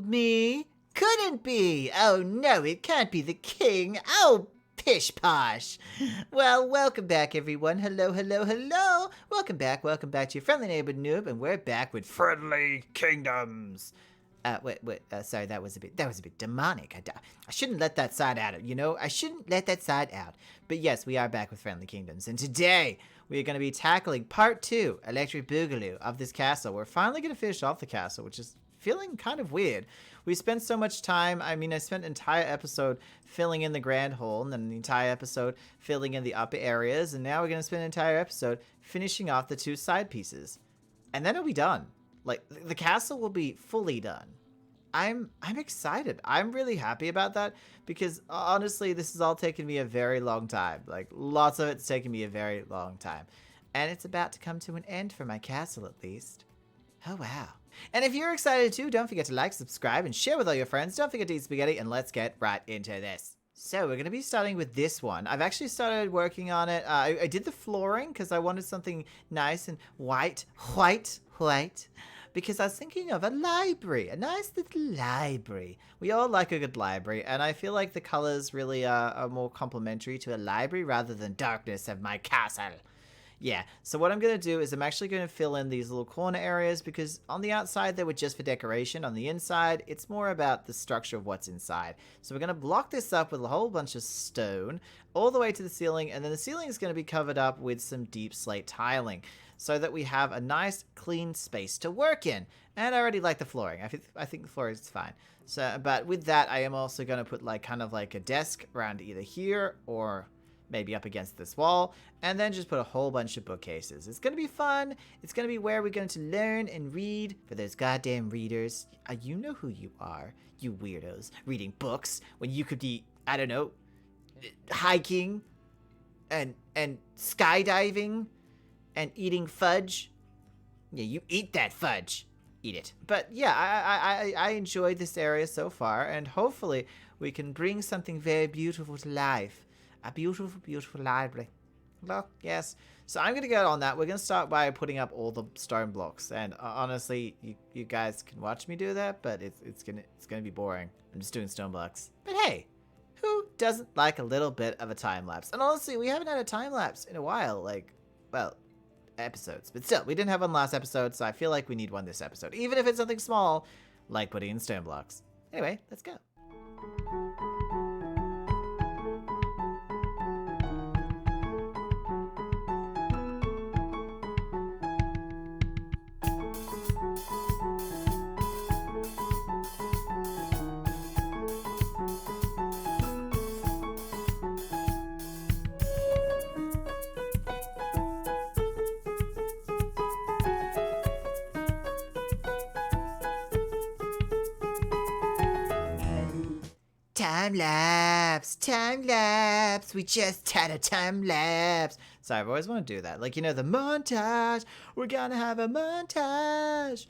Me? Couldn't be. Oh no, it can't be the king. Oh, pish posh. Well, welcome back everyone. Hello, hello, hello. Welcome back to your friendly neighborhood noob, and we're back with Friendly Kingdoms. Sorry, that was a bit demonic. I shouldn't let that side out, I shouldn't let that side out. But yes, we are back with Friendly Kingdoms, and today we are going to be tackling part 2, Electric Boogaloo, of this castle. We're finally going to finish off the castle, which is feeling kind of weird. We spent so much time, I spent an entire episode filling in the grand hall, and then the entire episode filling in the upper areas, and now we're going to spend an entire episode finishing off the 2 side pieces. And then it'll be done. Like, the castle will be fully done. I'm excited. I'm really happy about that because honestly, this has all taken me a very long time. Like, lots of it's taken me a very long time. And it's about to come to an end for my castle, at least. Oh, wow. And if you're excited too, don't forget to like, subscribe, and share with all your friends. Don't forget to eat spaghetti, and let's get right into this. So we're going to be starting with this one. I've actually started working on it. I did the flooring because I wanted something nice and white. Because I was thinking of a library, a nice little library. We all like a good library, and I feel like the colors really are more complementary to a library rather than darkness of my castle. Yeah, so what I'm going to do is I'm actually going to fill in these little corner areas because on the outside they were just for decoration. On the inside, it's more about the structure of what's inside. So we're going to block this up with a whole bunch of stone all the way to the ceiling, and then the ceiling is going to be covered up with some deep slate tiling so that we have a nice clean space to work in. And I already like the flooring. I think the flooring is fine. So, but with that, I am also going to put kind of like a desk around either here or maybe up against this wall, and then just put a whole bunch of bookcases. It's going to be fun. It's going to be where we're going to learn and read for those goddamn readers. You know who you are, you weirdos, reading books when you could be, I don't know, hiking and skydiving and eating fudge. Yeah, you eat that fudge. Eat it. But yeah, I enjoyed this area so far, and hopefully we can bring something very beautiful to life. A beautiful, beautiful library. Look, yes. So I'm going to get on that. We're going to start by putting up all the stone blocks. And honestly, you guys can watch me do that, but it's gonna be boring. I'm just doing stone blocks. But hey, who doesn't like a little bit of a time lapse? And honestly, we haven't had a time lapse in a while. Like, well, episodes. But still, we didn't have one last episode, so I feel like we need one this episode. Even if it's something small, like putting in stone blocks. Anyway, let's go. Time lapse, we just had a time lapse. So I've always wanted to do that. Like, the montage, we're gonna have a montage.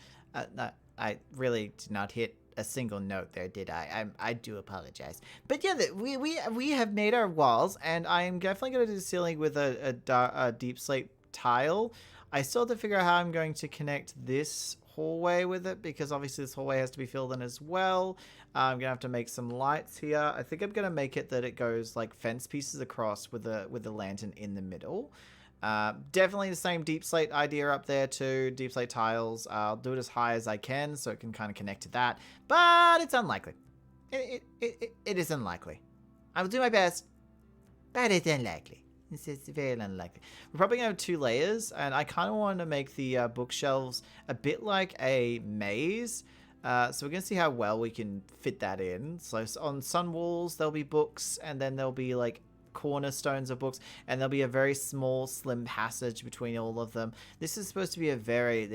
No, I really did not hit a single note there, did I? I do apologize. But yeah, we have made our walls, and I'm definitely gonna do the ceiling with a deep slate tile. I still have to figure out how I'm going to connect this hallway with it, because obviously this hallway has to be filled in as well. I'm gonna have to make some lights here. I think I'm gonna make it that it goes like fence pieces across with the lantern in the middle. Definitely the same deep slate idea up there too. Deep slate tiles. I'll do it as high as I can so it can kind of connect to that, but it's unlikely. It is unlikely. I will do my best, but it's unlikely. It's very unlikely. We're probably going to have 2 layers, and I kind of want to make the bookshelves a bit like a maze. So we're going to see how well we can fit that in. So on some walls, there'll be books, and then there'll be like cornerstones of books, and there'll be a very small, slim passage between all of them. This is supposed to be a very,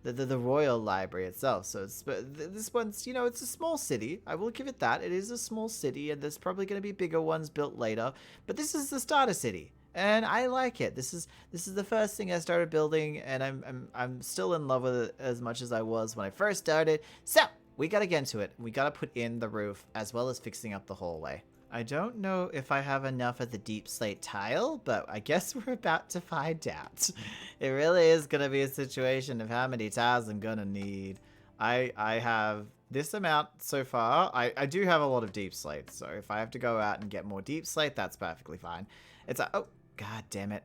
the Royal Library itself. So this one's, it's a small city. I will give it that. It is a small city, and there's probably going to be bigger ones built later. But this is the starter city, and I like it. This is the first thing I started building, and I'm still in love with it as much as I was when I first started. So we got to get into it. We got to put in the roof as well as fixing up the hallway. I don't know if I have enough of the deep slate tile, but I guess we're about to find out. It really is going to be a situation of how many tiles I'm going to need. I have this amount so far. I do have a lot of deep slate, so if I have to go out and get more deep slate, that's perfectly fine. It's like, oh, god damn it.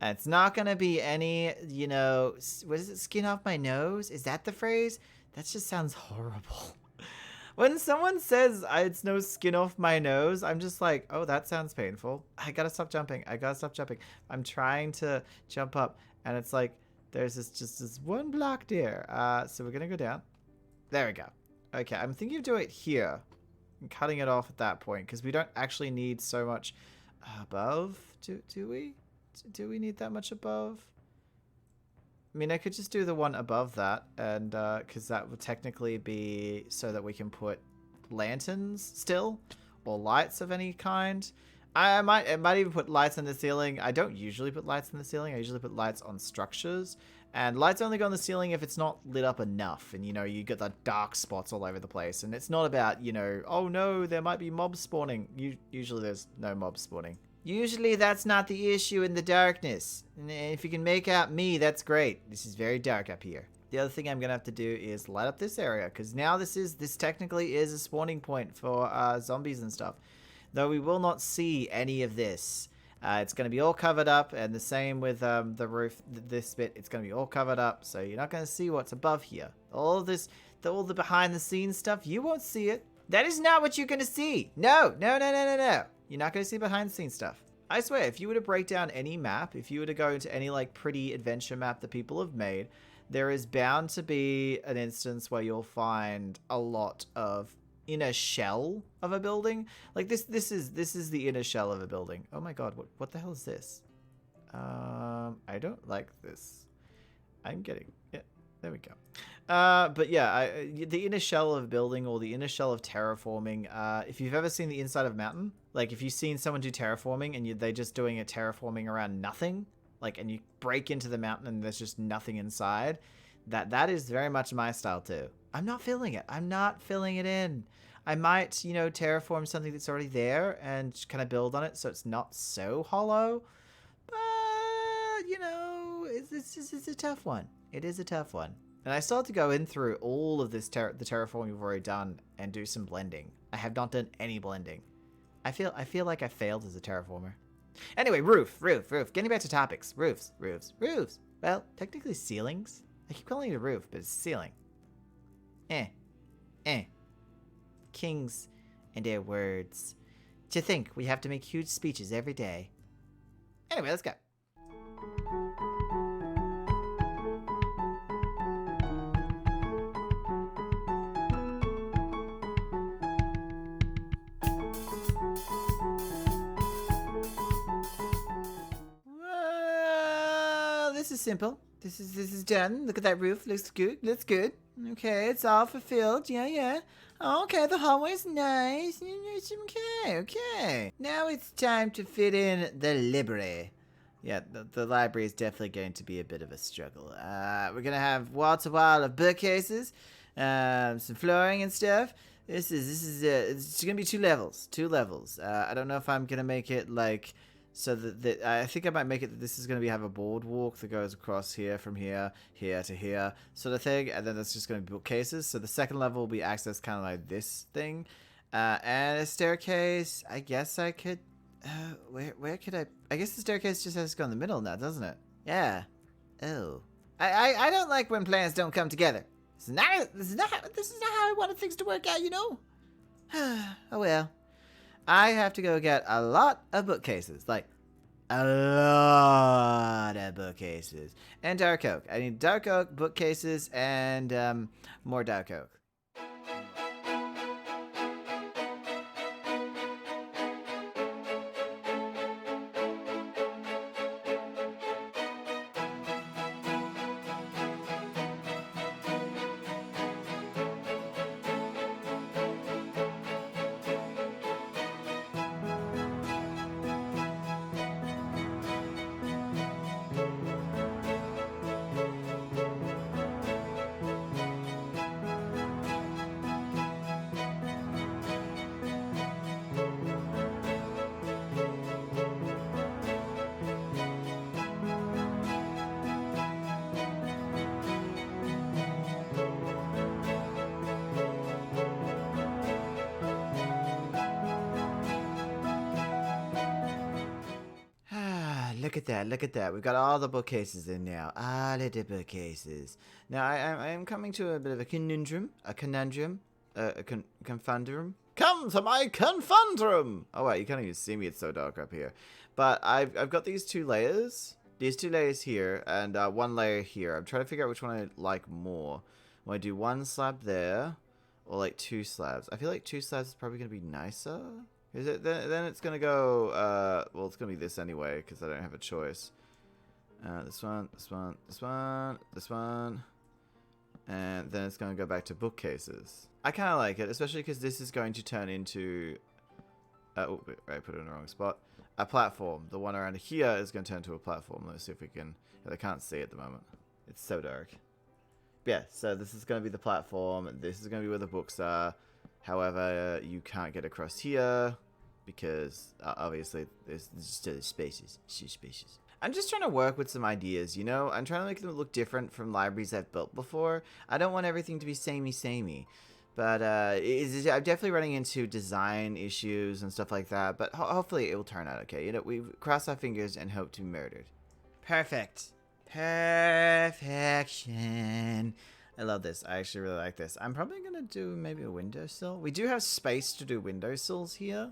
It's not gonna be any, you know, what is it, skin off my nose? Is that the phrase? That just sounds horrible. When someone says it's no skin off my nose, I'm just like, oh, that sounds painful. I gotta stop jumping. I gotta stop jumping. I'm trying to jump up, and it's like, there's just this one block there. So we're gonna go down. There we go. Okay, I'm thinking of doing it here. And cutting it off at that point, because we don't actually need so much above. Do we? Do we need that much above? I mean, I could just do the one above that, and because that would technically be so that we can put lanterns still, or lights of any kind. I might even put lights on the ceiling. I don't usually put lights on the ceiling. I usually put lights on structures, and lights only go on the ceiling if it's not lit up enough, and you know, you get the dark spots all over the place. And it's not about, you know, oh no, there might be mobs spawning. Usually there's no mobs spawning. Usually that's not the issue in the darkness. And if you can make out me, that's great. This is very dark up here. The other thing I'm going to have to do is light up this area, because now this technically is a spawning point for zombies and stuff. Though we will not see any of this. It's going to be all covered up, and the same with the roof, this bit, it's going to be all covered up, so you're not going to see what's above here. All the behind the scenes stuff, you won't see it. That is not what you're going to see. No. You're not going to see behind the scenes stuff. I swear, if you were to break down any map, if you were to go into any like pretty adventure map that people have made, there is bound to be an instance where you'll find a lot of inner shell of a building. Like this is the inner shell of a building. Oh my god, what the hell is this? I don't like this. I'm getting, yeah, there we go. But yeah, the inner shell of building, or the inner shell of terraforming, if you've ever seen the inside of a mountain, like if you've seen someone do terraforming and they're just doing a terraforming around nothing, like, and you break into the mountain and there's just nothing inside, that is very much my style too. I'm not filling it. I'm not filling it in. I might, you know, terraform something that's already there and just kind of build on it so it's not so hollow. But, you know, it's a tough one. It is a tough one. And I still have to go in through all of this the terraforming we've already done and do some blending. I have not done any blending. I feel like I failed as a terraformer. Anyway, roof. Getting back to topics. Roofs. Well, technically ceilings. I keep calling it a roof, but it's a ceiling. Kings and their words. To think we have to make huge speeches every day. Anyway, let's go. This is simple. This is done. Look at that roof. Looks good. Okay, it's all fulfilled. Yeah. Okay, the hallway's nice. Okay. Now it's time to fit in the library. Yeah, the library is definitely going to be a bit of a struggle. We're gonna have wall to wall of bookcases, some flooring and stuff. It's gonna be two levels. I don't know if I'm gonna make it like. So that I think I might make it that this is going to have a boardwalk that goes across here, from here to here, sort of thing, and then there's just going to be bookcases. So the second level will be accessed kind of like this thing, and a staircase. I guess I could. Where could I? I guess the staircase just has to go in the middle now, doesn't it? Yeah. Oh. I don't like when plans don't come together. This is not how I wanted things to work out, you know. Oh well. I have to go get a lot of bookcases, like a lot of bookcases, and dark oak. I need dark oak bookcases and more dark oak. look at that. Look at that. We've got all the bookcases in now. All of the bookcases. Now, I am coming to a bit of a conundrum. A confundrum. Come to my confundrum! Oh, wait, you can't even see me. It's so dark up here. But I've got these 2 layers. These 2 layers here and 1 layer here. I'm trying to figure out which one I like more. Will I do 1 slab there or like 2 slabs? I feel like 2 slabs is probably going to be nicer. Is it? Then it's going to go, well, it's going to be this anyway because I don't have a choice. This one, this one, this one, this one. And then it's going to go back to bookcases. I kind of like it, especially because this is going to turn into... oh, I put it in the wrong spot. A platform. The one around here is going to turn into a platform. Let's see if we can... I can't see at the moment. It's so dark. But yeah, so this is going to be the platform. This is going to be where the books are. However, you can't get across here because obviously there's still spaces. Spaces. I'm just trying to work with some ideas, you know? I'm trying to make them look different from libraries I've built before. I don't want everything to be samey. But I'm definitely running into design issues and stuff like that. But hopefully it will turn out okay. You know, we cross our fingers and hope to be murdered. Perfect. Perfection. I love this. I actually really like this. I'm probably going to do maybe a windowsill. We do have space to do windowsills here.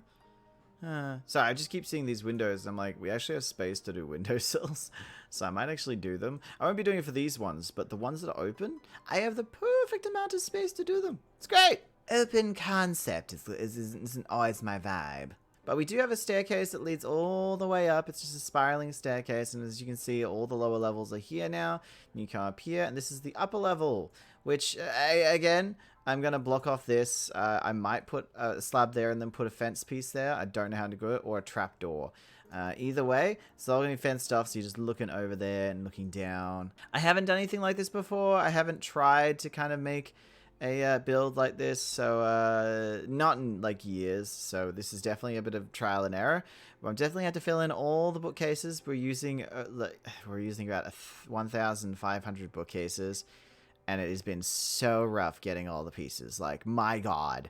Sorry, I just keep seeing these windows. I'm like, we actually have space to do windowsills. So I might actually do them. I won't be doing it for these ones, but the ones that are open, I have the perfect amount of space to do them. It's great. Open concept isn't always my vibe. But we do have a staircase that leads all the way up. It's just a spiraling staircase. And as you can see, all the lower levels are here now. And you come up here. And this is the upper level, which, again... I'm going to block off this. I might put a slab there and then put a fence piece there. I don't know how to do it. Or a trapdoor. Either way, it's all going to be fenced off. So you're just looking over there and looking down. I haven't done anything like this before. I haven't tried to kind of make a build like this. So not in like years. So this is definitely a bit of trial and error. But I'm definitely had to fill in all the bookcases. We're using about 1,500 bookcases. And it has been so rough getting all the pieces. Like, my God.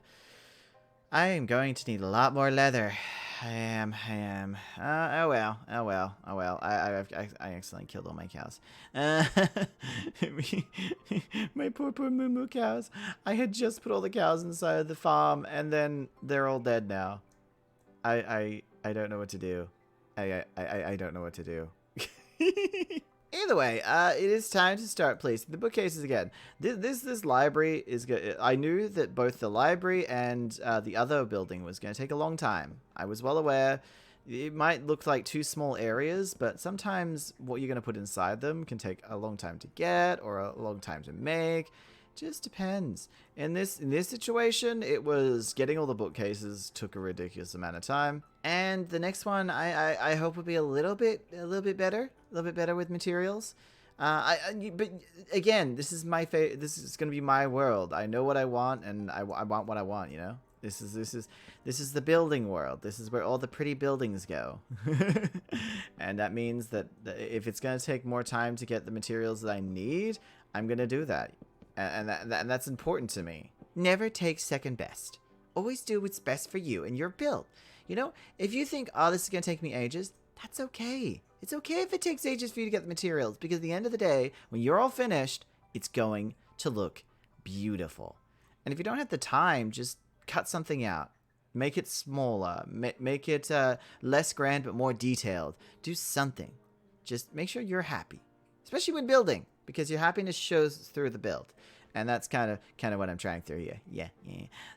I am going to need a lot more leather. I am. Oh well. I accidentally killed all my cows. My poor moo cows. I had just put all the cows inside of the farm, and then they're all dead now. I don't know what to do. I don't know what to do. Either way, it is time to start placing the bookcases again. This library is good. I knew that both the library and the other building was going to take a long time. I was well aware. It might look like 2 small areas, but sometimes what you're going to put inside them can take a long time to get or a long time to make. Just depends. In this situation, it was getting all the bookcases took a ridiculous amount of time. And the next one, I hope will be a little bit better with materials. But again, this is my this is going to be my world. I know what I want, and I want what I want. You know, this is the building world. This is where all the pretty buildings go. And that means that if it's going to take more time to get the materials that I need, I'm going to do that. And that's important to me. Never take second best. Always do what's best for you and your build. You know, if you think, oh, this is going to take me ages, that's okay. It's okay if it takes ages for you to get the materials, because at the end of the day, when you're all finished, it's going to look beautiful. And if you don't have the time, just cut something out. Make it smaller. Make it less grand but more detailed. Do something. Just make sure you're happy. Especially when building, because your happiness shows through the build. And that's kind of what I'm trying through here. Yeah.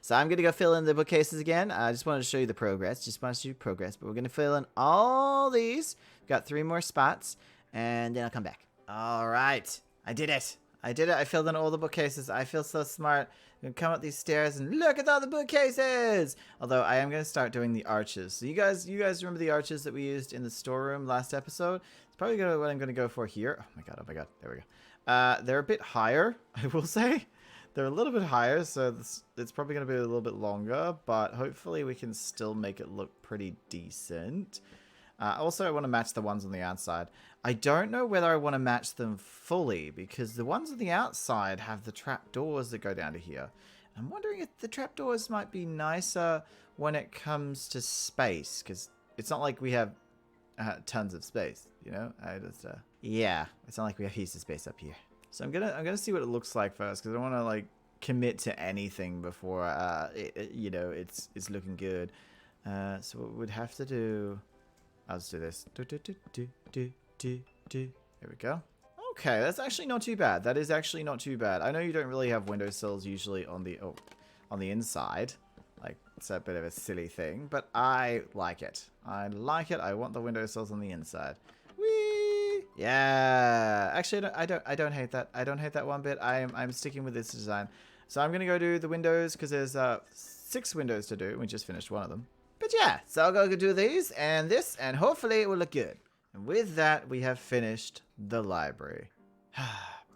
So I'm going to go fill in the bookcases again. I just wanted to show you the progress. But we're going to fill in all these. Got 3 more spots. And then I'll come back. All right. I did it. I filled in all the bookcases. I feel so smart. I'm going to come up these stairs and look at all the bookcases. Although I am going to start doing the arches. So you guys remember the arches that we used in the storeroom last episode? It's probably what I'm going to go for here. Oh my god. There we go. They're a bit higher, I will say. They're a little bit higher, so it's probably going to be a little bit longer, but hopefully we can still make it look pretty decent. Also, I want to match the ones on the outside. I don't know whether I want to match them fully, because the ones on the outside have the trapdoors that go down to here. I'm wondering if the trapdoors might be nicer when it comes to space, because it's not like we have tons of space. you know? I just, yeah, it's not like we have heaps of space up here. So I'm gonna see what it looks like first, because I don't want to, like, commit to anything before, you know, it's looking good. So what we'd have to do, I'll just do this. There we go. Okay, that's actually not too bad. That is actually not too bad. I know you don't really have windowsills usually on the inside. Like, it's a bit of a silly thing, but I like it. I like it. I want the windowsills on the inside. Whee! Yeah. Actually, I don't hate that. I don't hate that one bit. I'm sticking with this design. So I'm gonna go do the windows because there's 6 windows to do. We just finished one of them. But yeah, so I'll go do these and this, and hopefully it will look good. And with that, we have finished the library.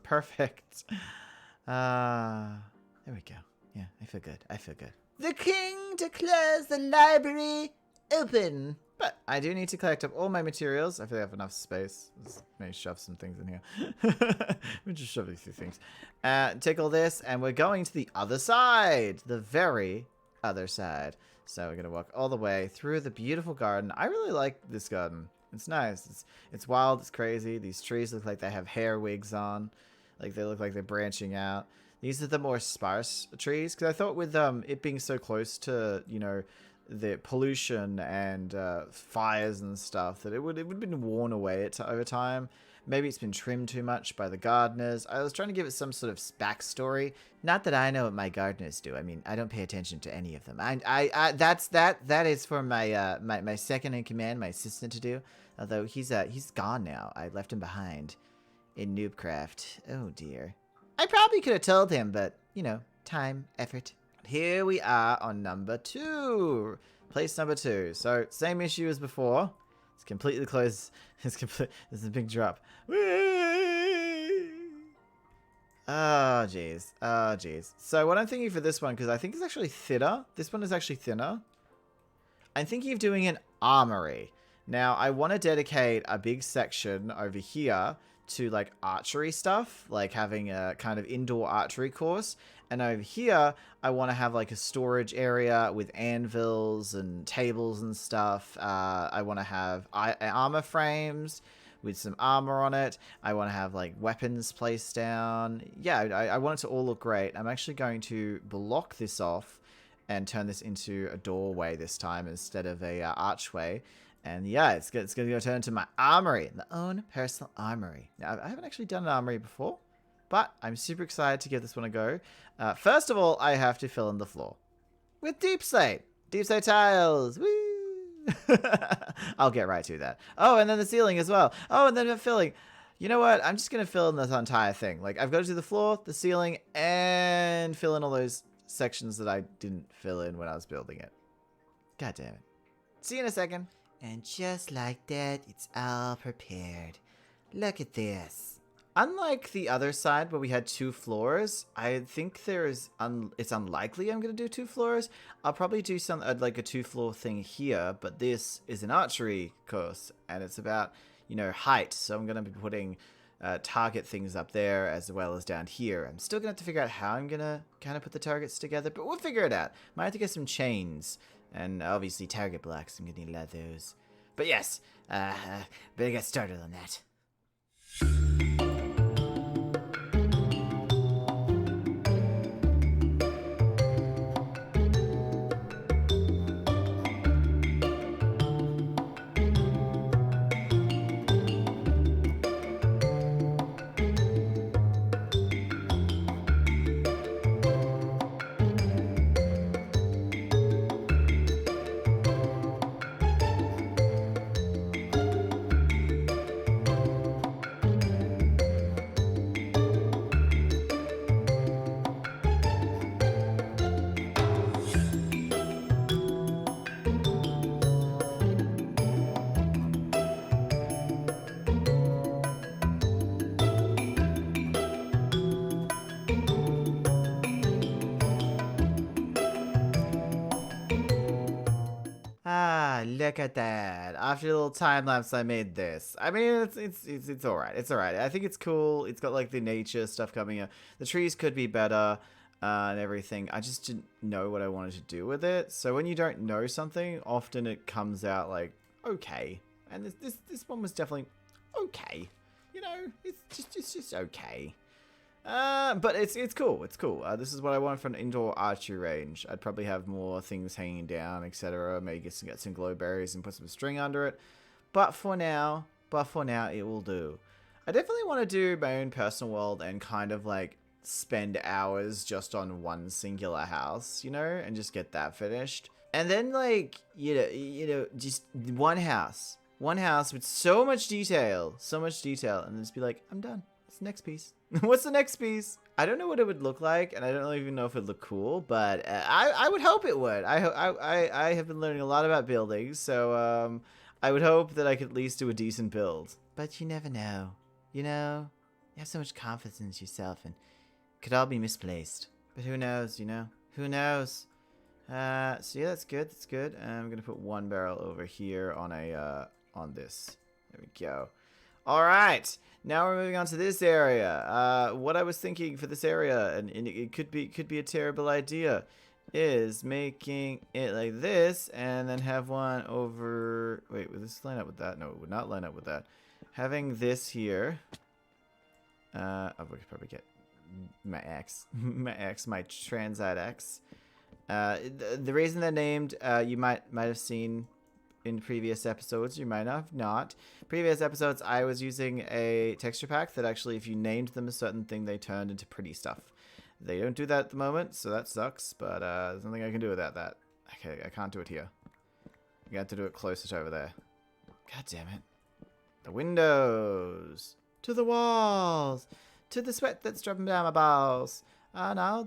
Perfect. There we go. Yeah, I feel good. I feel good. The king declares the library open. But I do need to collect up all my materials. I feel like I have enough space. Let's maybe shove some things in here. We're just shoving through things. Take all this, and we're going to the other side. The very other side. So we're going to walk all the way through the beautiful garden. I really like this garden. It's nice. It's wild. It's crazy. These trees look like they have hair wigs on. Like they look like they're branching out. These are the more sparse trees. Because I thought with it being so close to, you know, the pollution and fires and stuff, that it would have been worn away over time. Maybe it's been trimmed too much by the gardeners. I was trying to give it some sort of backstory. Not that I know what my gardeners do. I mean, I don't pay attention to any of them. That is for my my second in command, my assistant, to do. Although he's gone now. I left him behind in Noobcraft. Oh dear. I probably could have told him, but you know, time, effort. Here we are on number 2. Place number 2. So, same issue as before. It's completely closed. It's complete. There's a big drop. Whee! Oh, jeez. Oh, jeez. So, what I'm thinking for this one, because I think it's actually thinner. This one is actually thinner. I'm thinking of doing an armory. Now, I want to dedicate a big section over here to, like, archery stuff. Like, having a kind of indoor archery course. And over here, I want to have like a storage area with anvils and tables and stuff. I want to have armor frames with some armor on it. I want to have like weapons placed down. Yeah, I want it to all look great. I'm actually going to block this off and turn this into a doorway this time instead of a archway. And yeah, it's going to go turn into my armory, my own personal armory. Now, I haven't actually done an armory before. But I'm super excited to give this one a go. First of all, I have to fill in the floor with deep slate. Deep slate tiles. Woo! I'll get right to that. Oh, and then the ceiling as well. Oh, and then the filling. You know what? I'm just going to fill in this entire thing. Like, I've got to do the floor, the ceiling, and fill in all those sections that I didn't fill in when I was building it. God damn it. See you in a second. And just like that, it's all prepared. Look at this. Unlike the other side where we had 2 floors, I think it's unlikely I'm going to do 2 floors. I'll probably do some like a 2-floor thing here, but this is an archery course and it's about, you know, height. So I'm going to be putting target things up there as well as down here. I'm still going to have to figure out how I'm going to kind of put the targets together, but we'll figure it out. Might have to get some chains and obviously target blocks. I'm going to need a lot of those. But yes, better get started on that. Look at that. After a little time lapse, I made this. I mean, it's all right. It's all right. I think it's cool. It's got like the nature stuff coming up. The trees could be better and everything. I just didn't know what I wanted to do with it. So when you don't know something, often it comes out like okay. And this one was definitely okay. You know, it's just okay. But it's cool. It's cool. This is what I want for an indoor archery range. I'd probably have more things hanging down, etc. Maybe get some glow berries and put some string under it. But for now, it will do. I definitely want to do my own personal world and kind of like spend hours just on one singular house, you know, and just get that finished. And then like, you know, just one house with so much detail, and then just be like, I'm done. What's the next piece? What's the next piece? I don't know what it would look like, and I don't even know if it'd look cool, but I would hope it would. I have been learning a lot about building, so I would hope that I could at least do a decent build. But you never know. You know, you have so much confidence in yourself, and it could all be misplaced. But who knows, you know? Who knows? So yeah, that's good. That's good. I'm gonna put one barrel over here on on this. There we go. All right. Now we're moving on to this area. What I was thinking for this area, and it could be a terrible idea, is making it like this, and then have one over. Wait, would this line up with that? No, it would not line up with that. Having this here. I could probably get my X, my Transite X. The reason they're named, you might have seen in previous episodes, you might have not. Previous episodes, I was using a texture pack that actually, if you named them a certain thing, they turned into pretty stuff. They don't do that at the moment, so that sucks, but there's nothing I can do without that. Okay, I can't do it here. You have to do it closer to over there. God damn it. The windows. To the walls. To the sweat that's dropping down my balls. Oh, no.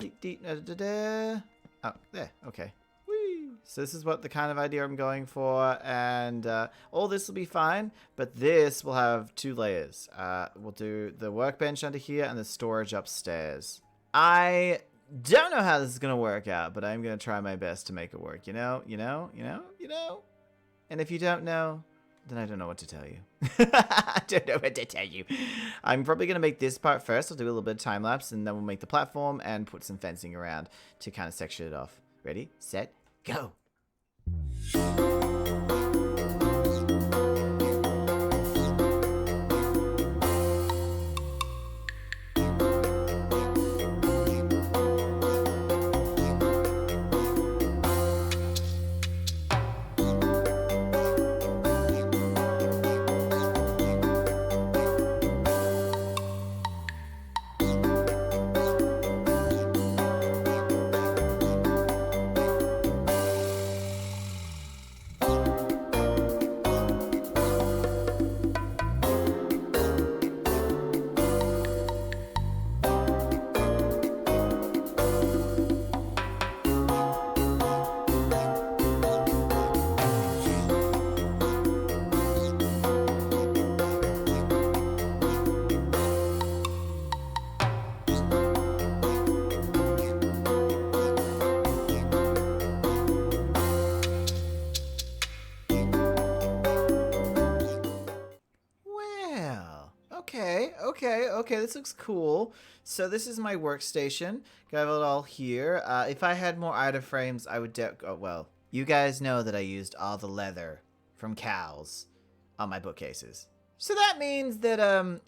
Oh, there. Okay. Whee. So this is what the kind of idea I'm going for. And all this will be fine. But this will have 2 layers. We'll do the workbench under here and the storage upstairs. I don't know how this is going to work out. But I'm going to try my best to make it work. You know? And if you don't know, then I don't know what to tell you. I don't know what to tell you. I'm probably going to make this part first. I'll do a little bit of time lapse, and then we'll make the platform and put some fencing around to kind of section it off. Ready, set, go. Okay, this looks cool. So this is my workstation. Got it all here. If I had more item frames, I would oh, well, you guys know that I used all the leather from cows on my bookcases. So that means that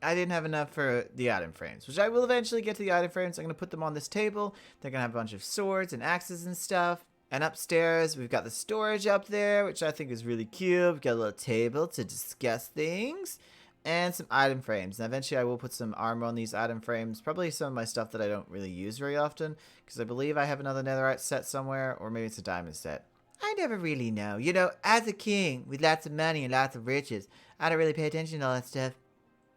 I didn't have enough for the item frames, which I will eventually get to the item frames. I'm going to put them on this table. They're going to have a bunch of swords and axes and stuff. And upstairs, we've got the storage up there, which I think is really cute. We've got a little table to discuss things. And some item frames. And eventually I will put some armor on these item frames. Probably some of my stuff that I don't really use very often. Because I believe I have another netherite set somewhere. Or maybe it's a diamond set. I never really know. You know, as a king with lots of money and lots of riches, I don't really pay attention to all that stuff.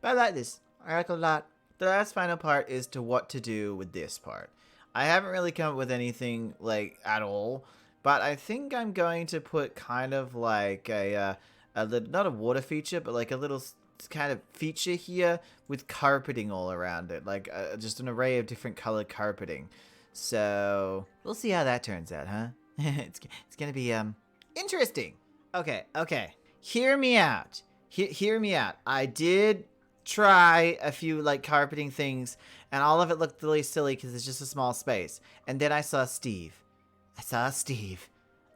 But I like this. I like it a lot. The last final part is to what to do with this part. I haven't really come up with anything, like, at all. But I think I'm going to put kind of like a not a water feature, but like a little kind of feature here with carpeting all around it, like just an array of different colored carpeting. So we'll see how that turns out, huh? it's gonna be interesting. Okay, hear me out. Hear me out. I did try a few like carpeting things, and all of it looked really silly because it's just a small space. And then I saw Steve.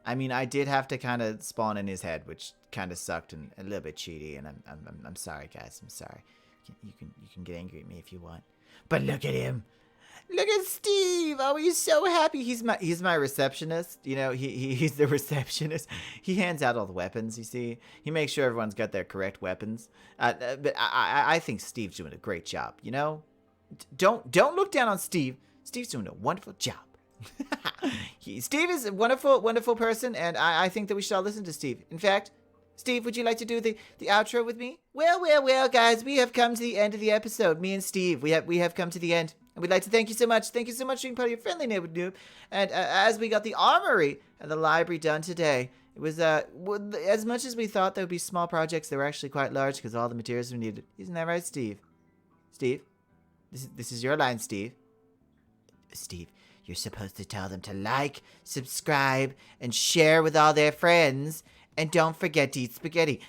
I mean, I did have to kind of spawn in his head, which kind of sucked and a little bit cheaty. And I'm sorry, guys. I'm sorry. You can get angry at me if you want. But look at him. Look at Steve. Oh, he's so happy. He's my receptionist. You know, he's the receptionist. He hands out all the weapons, you see. He makes sure everyone's got their correct weapons. But I think Steve's doing a great job, you know? Don't look down on Steve. Steve's doing a wonderful job. Steve is a wonderful, wonderful person, and I think that we should all listen to Steve. In fact, Steve, would you like to do the outro with me? Well, guys, we have come to the end of the episode. Me and Steve, we have come to the end. And we'd like to thank you so much. Thank you so much for being part of your friendly neighborhood noob. And as we got the armory and the library done today, it was, as much as we thought there would be small projects, they were actually quite large because all the materials we needed. Isn't that right, Steve? Steve? This is your line, Steve. Steve, you're supposed to tell them to like, subscribe, and share with all their friends. And don't forget to eat spaghetti.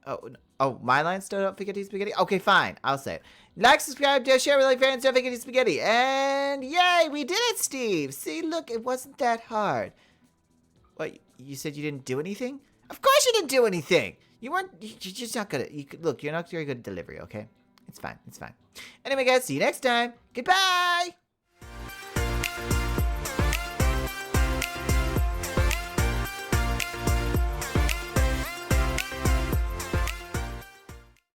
Oh, my line still don't forget to eat spaghetti? Okay, fine. I'll say it. Like, subscribe, share with all your friends, don't forget to eat spaghetti. And yay, we did it, Steve. See, look, it wasn't that hard. What, you said you didn't do anything? Of course you didn't do anything. You're just not good at, look, you're not very good at delivery, okay? It's fine. Anyway, guys, see you next time. Goodbye.